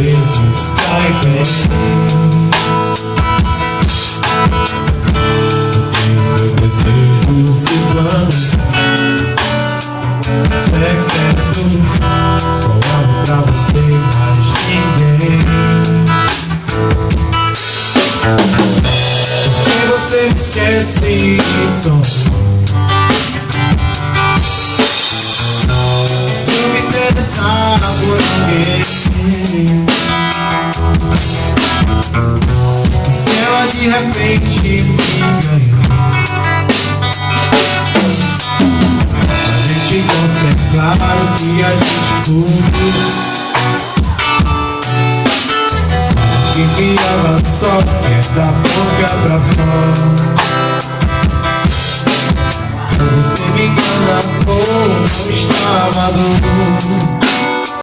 vezes cai bem. Meus desejos e planos secretos, só olho pra você e mais ninguém. Porque você me esquece isso. Se eu me interessar por alguém, se ela de repente me ganhar, a gente gosta, é claro que a gente curte. Que ela só quer da boca pra fora. Você me engana ou não está maduro.